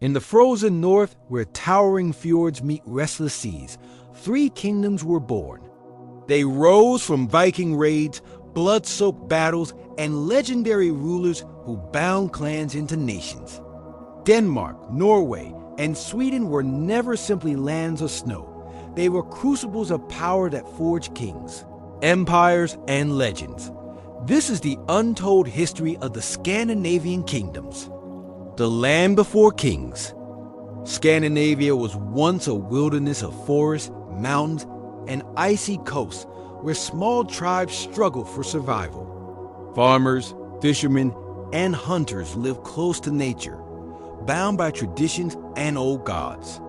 In the frozen north, where towering fjords meet restless seas, three kingdoms were born. They rose from Viking raids, blood-soaked battles, and legendary rulers who bound clans into nations. Denmark, Norway, and Sweden were never simply lands of snow. They were crucibles of power that forged kings, empires, and legends. This is the untold history of the Scandinavian Kingdoms. The land before kings. Scandinavia was once a wilderness of forests, mountains, and icy coasts where small tribes struggled for survival. Farmers, fishermen, and hunters lived close to nature, bound by traditions and old gods.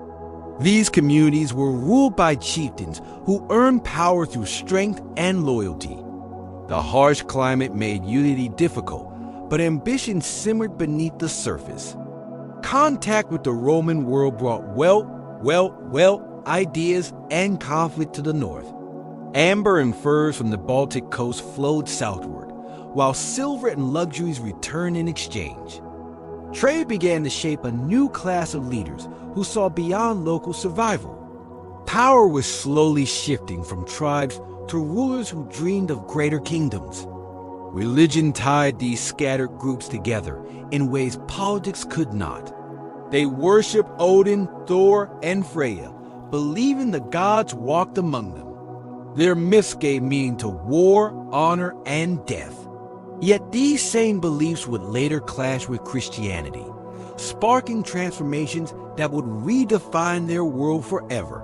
These communities were ruled by chieftains who earned power through strength and loyalty. The harsh climate made unity difficult, but ambition simmered beneath the surface. Contact with the Roman world brought wealth, ideas, and conflict to the north. Amber and furs from the Baltic coast flowed southward, while silver and luxuries returned in exchange. Trade began to shape a new class of leaders who saw beyond local survival. Power was slowly shifting from tribes to rulers who dreamed of greater kingdoms. Religion tied these scattered groups together in ways politics could not. They worshiped Odin, Thor, and Freya, believing the gods walked among them. Their myths gave meaning to war, honor, and death. Yet these same beliefs would later clash with Christianity, sparking transformations that would redefine their world forever.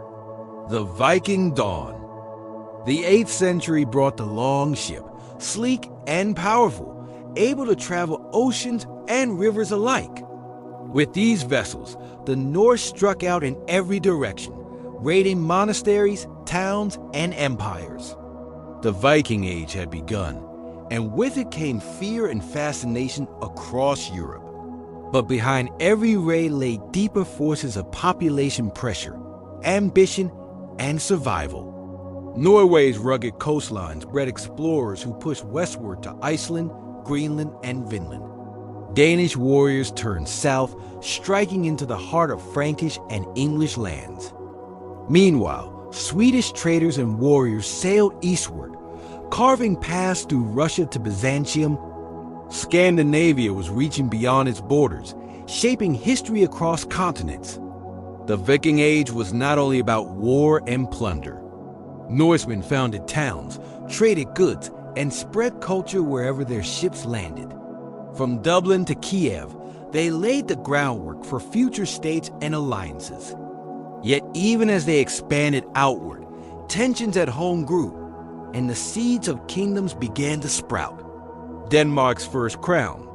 The Viking Dawn. The 8th century brought the long ship, sleek and powerful, able to travel oceans and rivers alike. With these vessels, the Norse struck out in every direction, raiding monasteries, towns, and empires. The Viking Age had begun, and with it came fear and fascination across Europe. But behind every raid lay deeper forces of population pressure, ambition, and survival. Norway's rugged coastlines bred explorers who pushed westward to Iceland, Greenland, and Vinland. Danish warriors turned south, striking into the heart of Frankish and English lands. Meanwhile, Swedish traders and warriors sailed eastward, carving paths through Russia to Byzantium. Scandinavia was reaching beyond its borders, shaping history across continents. The Viking Age was not only about war and plunder. Norsemen founded towns, traded goods, and spread culture wherever their ships landed. From Dublin to Kiev, they laid the groundwork for future states and alliances. Yet even as they expanded outward, tensions at home grew, and the seeds of kingdoms began to sprout. Denmark's first crown.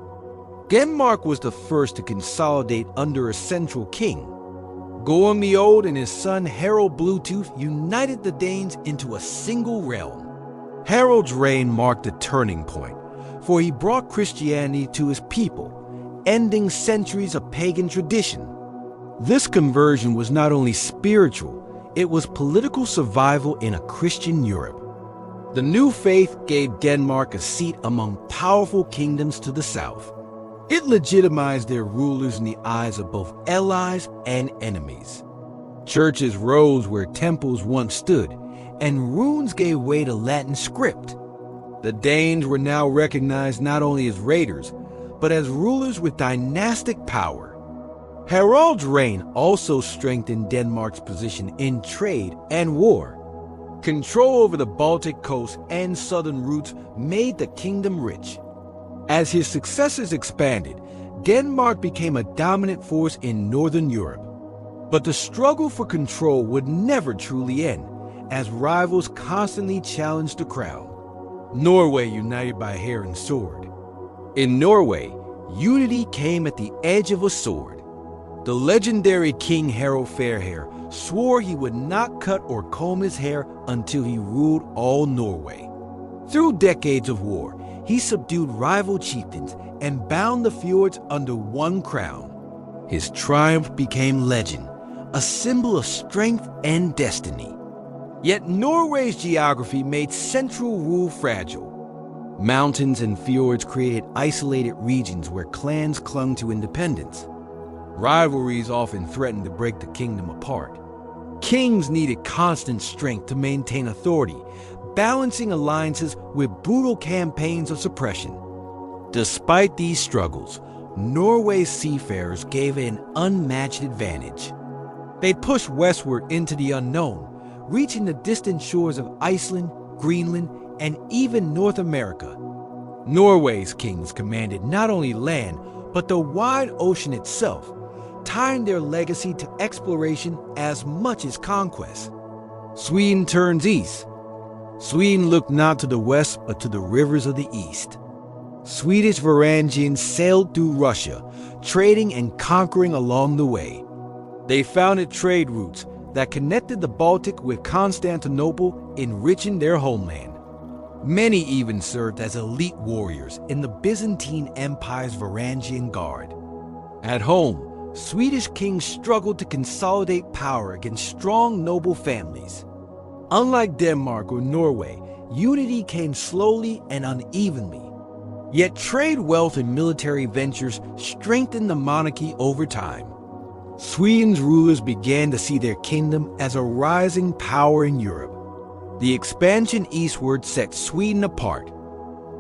Denmark was the first to consolidate under a central king. Gorm the Old and his son Harald Bluetooth united the Danes into a single realm. Harald's reign marked a turning point, for he brought Christianity to his people, ending centuries of pagan tradition. This conversion was not only spiritual, it was political survival in a Christian Europe. The new faith gave Denmark a seat among powerful kingdoms to the south. It legitimized their rulers in the eyes of both allies and enemies. Churches rose where temples once stood, and runes gave way to Latin script. The Danes were now recognized not only as raiders, but as rulers with dynastic power. Harald's reign also strengthened Denmark's position in trade and war. Control over the Baltic coast and southern routes made the kingdom rich. As his successors expanded, Denmark became a dominant force in Northern Europe. But the struggle for control would never truly end, as rivals constantly challenged the crown. Norway united by hair and sword. In Norway, unity came at the edge of a sword. The legendary King Harald Fairhair swore he would not cut or comb his hair until he ruled all Norway. Through decades of war, he subdued rival chieftains and bound the fjords under one crown. His triumph became legend, a symbol of strength and destiny. Yet Norway's geography made central rule fragile. Mountains and fjords created isolated regions where clans clung to independence. Rivalries often threatened to break the kingdom apart. Kings needed constant strength to maintain authority, balancing alliances with brutal campaigns of suppression. Despite these struggles, Norway's seafarers gave it an unmatched advantage. They pushed westward into the unknown, reaching the distant shores of Iceland, Greenland, and even North America. Norway's kings commanded not only land, but the wide ocean itself, tying their legacy to exploration as much as conquest. Sweden turns east. Sweden looked not to the west, but to the rivers of the east. Swedish Varangians sailed through Russia, trading and conquering along the way. They founded trade routes that connected the Baltic with Constantinople, enriching their homeland. Many even served as elite warriors in the Byzantine Empire's Varangian Guard. At home, Swedish kings struggled to consolidate power against strong noble families. Unlike Denmark or Norway, unity came slowly and unevenly. Yet trade wealth and military ventures strengthened the monarchy over time. Sweden's rulers began to see their kingdom as a rising power in Europe. The expansion eastward set Sweden apart.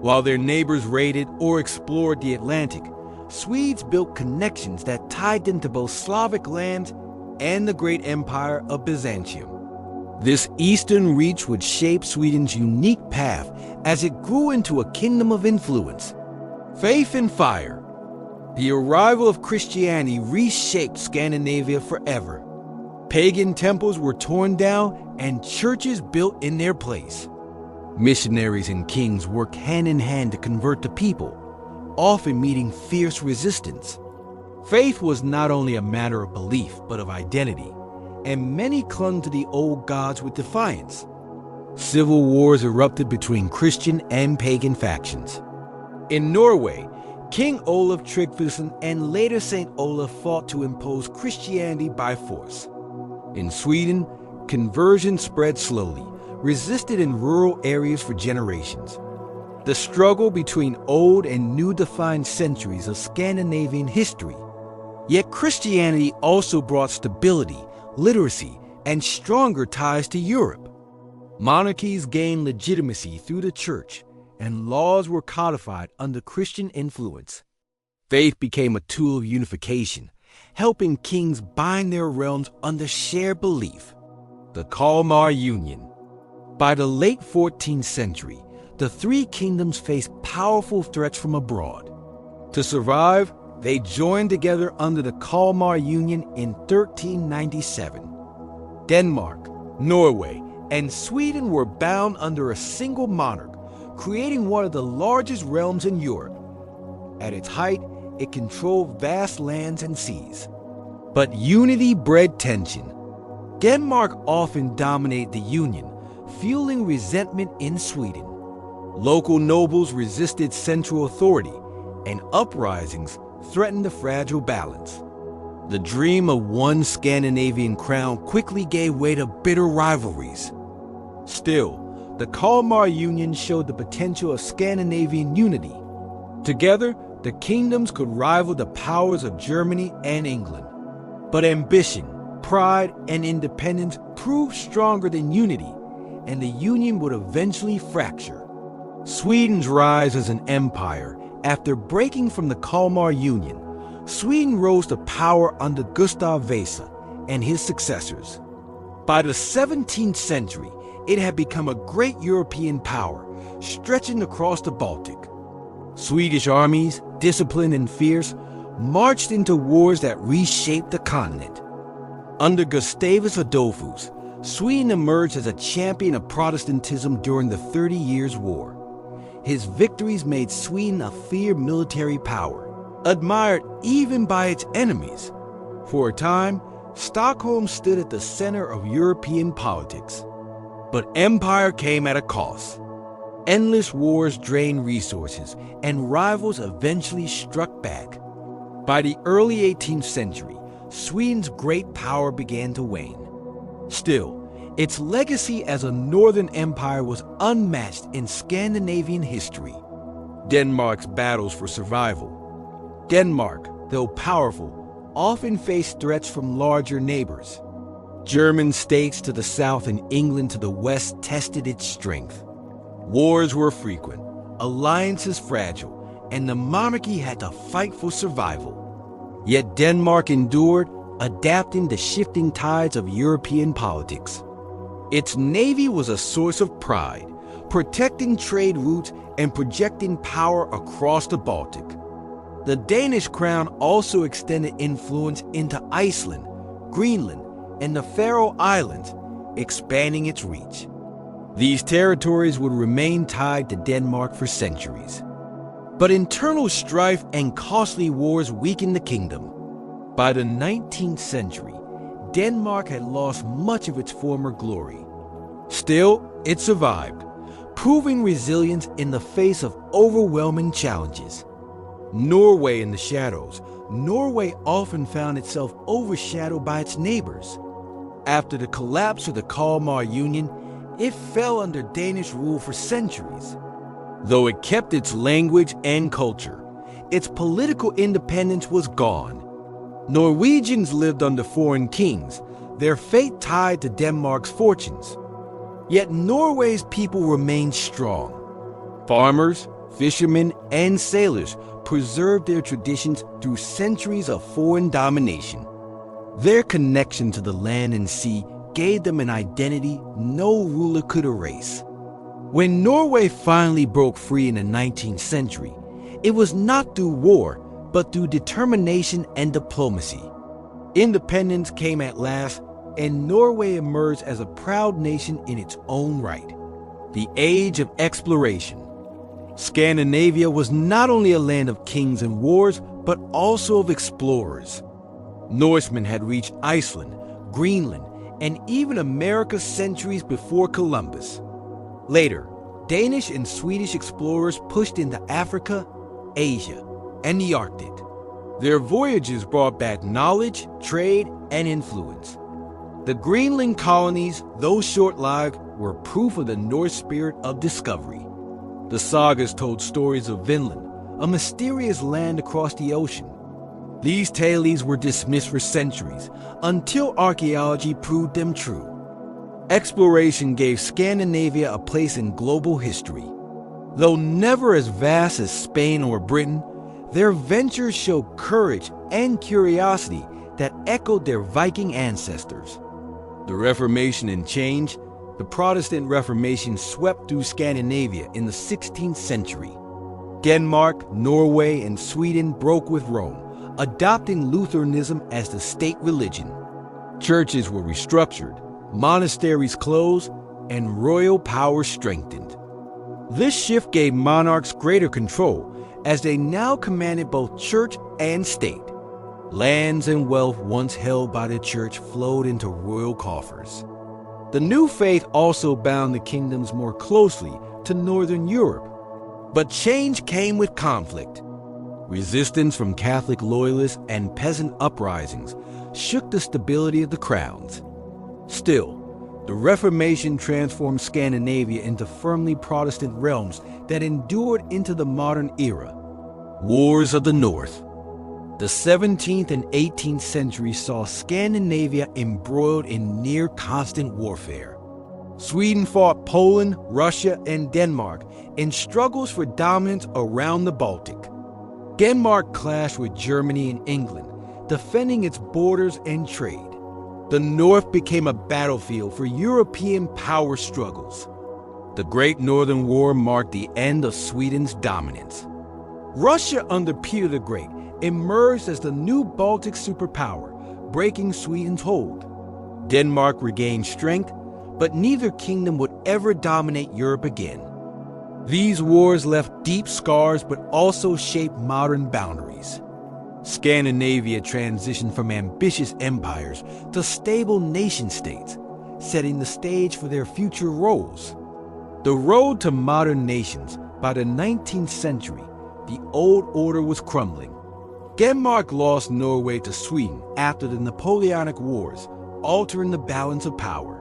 While their neighbors raided or explored the Atlantic, Swedes built connections that tied them to both Slavic lands and the great empire of Byzantium. This eastern reach would shape Sweden's unique path as it grew into a kingdom of influence. Faith and fire. The arrival of Christianity reshaped Scandinavia forever. Pagan temples were torn down and churches built in their place. Missionaries and kings worked hand in hand to convert the people, often meeting fierce resistance. Faith was not only a matter of belief, but of identity, and many clung to the old gods with defiance. Civil wars erupted between Christian and pagan factions. In Norway, King Olav Tryggvason and later Saint Olaf fought to impose Christianity by force. In Sweden, conversion spread slowly, resisted in rural areas for generations. The struggle between old and new defined centuries of Scandinavian history. Yet Christianity also brought stability, literacy, and stronger ties to Europe. Monarchies gained legitimacy through the church, and laws were codified under Christian influence. Faith became a tool of unification, helping kings bind their realms under shared belief. The Kalmar Union. By the late 14th century, the three kingdoms faced powerful threats from abroad. To survive, they joined together under the Kalmar Union in 1397. Denmark, Norway, and Sweden were bound under a single monarch, creating one of the largest realms in Europe. At its height, it controlled vast lands and seas. But unity bred tension. Denmark often dominated the Union, fueling resentment in Sweden. Local nobles resisted central authority, and uprisings threatened the fragile balance. The dream of one Scandinavian crown quickly gave way to bitter rivalries. Still, the Kalmar Union showed the potential of Scandinavian unity. Together, the kingdoms could rival the powers of Germany and England. But ambition, pride, and independence proved stronger than unity, and the union would eventually fracture. Sweden's rise as an empire. After breaking from the Kalmar Union, Sweden rose to power under Gustav Vasa and his successors. By the 17th century, it had become a great European power, stretching across the Baltic. Swedish armies, disciplined and fierce, marched into wars that reshaped the continent. Under Gustavus Adolphus, Sweden emerged as a champion of Protestantism during the 30 Years' War. His victories made Sweden a feared military power, admired even by its enemies. For a time, Stockholm stood at the center of European politics. But empire came at a cost. Endless wars drained resources, and rivals eventually struck back. By the early 18th century, Sweden's great power began to wane. Still, its legacy as a northern empire was unmatched in Scandinavian history. Denmark's battles for survival. Denmark, though powerful, often faced threats from larger neighbors. German states to the south and England to the west tested its strength. Wars were frequent, alliances fragile, and the monarchy had to fight for survival. Yet Denmark endured, adapting to shifting tides of European politics. Its navy was a source of pride, protecting trade routes and projecting power across the Baltic. The Danish crown also extended influence into Iceland, Greenland, and the Faroe Islands, expanding its reach. These territories would remain tied to Denmark for centuries. But internal strife and costly wars weakened the kingdom. By the 19th century, Denmark had lost much of its former glory. Still, it survived, proving resilience in the face of overwhelming challenges. Norway in the shadows. Norway often found itself overshadowed by its neighbors. After the collapse of the Kalmar Union, it fell under Danish rule for centuries. Though it kept its language and culture, its political independence was gone. Norwegians lived under foreign kings, their fate tied to Denmark's fortunes. Yet Norway's people remained strong. Farmers, fishermen, and sailors preserved their traditions through centuries of foreign domination. Their connection to the land and sea gave them an identity no ruler could erase. When Norway finally broke free in the 19th century, it was not through war, but through determination and diplomacy. Independence came at last, and Norway emerged as a proud nation in its own right. The Age of Exploration. Scandinavia was not only a land of kings and wars, but also of explorers. Norsemen had reached Iceland, Greenland, and even America centuries before Columbus. Later, Danish and Swedish explorers pushed into Africa, Asia, and the Arctic. Their voyages brought back knowledge, trade, and influence. The Greenland colonies, though short-lived, were proof of the Norse spirit of discovery. The sagas told stories of Vinland, a mysterious land across the ocean. These tales were dismissed for centuries, until archaeology proved them true. Exploration gave Scandinavia a place in global history. Though never as vast as Spain or Britain, their ventures showed courage and curiosity that echoed their Viking ancestors. The Reformation and change. The Protestant Reformation swept through Scandinavia in the 16th century. Denmark, Norway, and Sweden broke with Rome, adopting Lutheranism as the state religion. Churches were restructured, monasteries closed, and royal power strengthened. This shift gave monarchs greater control, as they now commanded both church and state. Lands and wealth once held by the church flowed into royal coffers. The new faith also bound the kingdoms more closely to Northern Europe. But change came with conflict. Resistance from Catholic loyalists and peasant uprisings shook the stability of the crowns. Still, the Reformation transformed Scandinavia into firmly Protestant realms that endured into the modern era. Wars of the North. The 17th and 18th centuries saw Scandinavia embroiled in near-constant warfare. Sweden fought Poland, Russia, and Denmark in struggles for dominance around the Baltic. Denmark clashed with Germany and England, defending its borders and trade. The North became a battlefield for European power struggles. The Great Northern War marked the end of Sweden's dominance. Russia under Peter the Great emerged as the new Baltic superpower, breaking Sweden's hold. Denmark regained strength, but neither kingdom would ever dominate Europe again. These wars left deep scars but also shaped modern boundaries. Scandinavia transitioned from ambitious empires to stable nation-states, setting the stage for their future roles. The road to modern nations. By the 19th century, the old order was crumbling. Denmark lost Norway to Sweden after the Napoleonic Wars, altering the balance of power.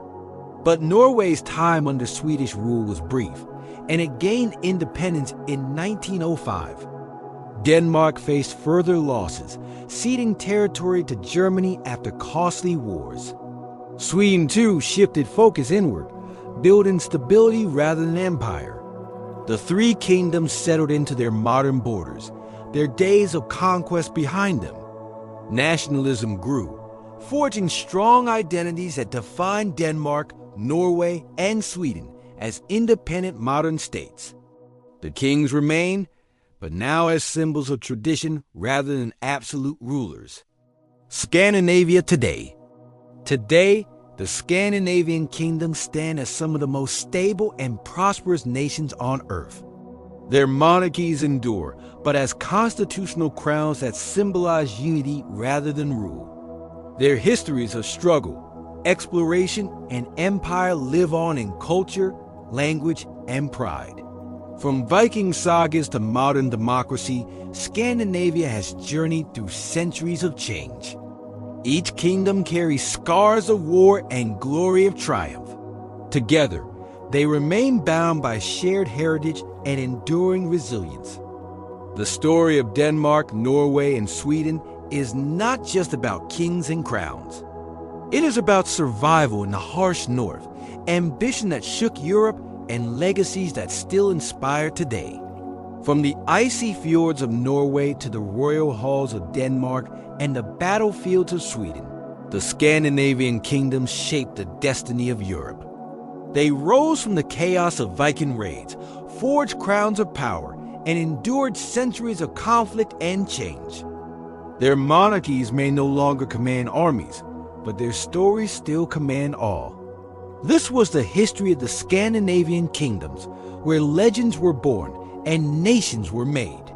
But Norway's time under Swedish rule was brief, and it gained independence in 1905. Denmark faced further losses, ceding territory to Germany after costly wars. Sweden, too, shifted focus inward, building stability rather than empire. The three kingdoms settled into their modern borders, their days of conquest behind them. Nationalism grew, forging strong identities that defined Denmark, Norway, and Sweden as independent modern states. The kings remained, but now as symbols of tradition rather than absolute rulers. Scandinavia today. Today, the Scandinavian Kingdoms stand as some of the most stable and prosperous nations on earth. Their monarchies endure, but as constitutional crowns that symbolize unity rather than rule. Their histories of struggle, exploration, and empire live on in culture, language, and pride. From Viking sagas to modern democracy, Scandinavia has journeyed through centuries of change. Each kingdom carries scars of war and glory of triumph. Together, they remain bound by shared heritage and enduring resilience. The story of Denmark, Norway, and Sweden is not just about kings and crowns. It is about survival in the harsh north, ambition that shook Europe, and legacies that still inspire today. From the icy fjords of Norway to the royal halls of Denmark and the battlefields of Sweden, the Scandinavian kingdoms shaped the destiny of Europe. They rose from the chaos of Viking raids, forged crowns of power, and endured centuries of conflict and change. Their monarchies may no longer command armies, but their stories still command awe. This was the history of the Scandinavian kingdoms, where legends were born and nations were made.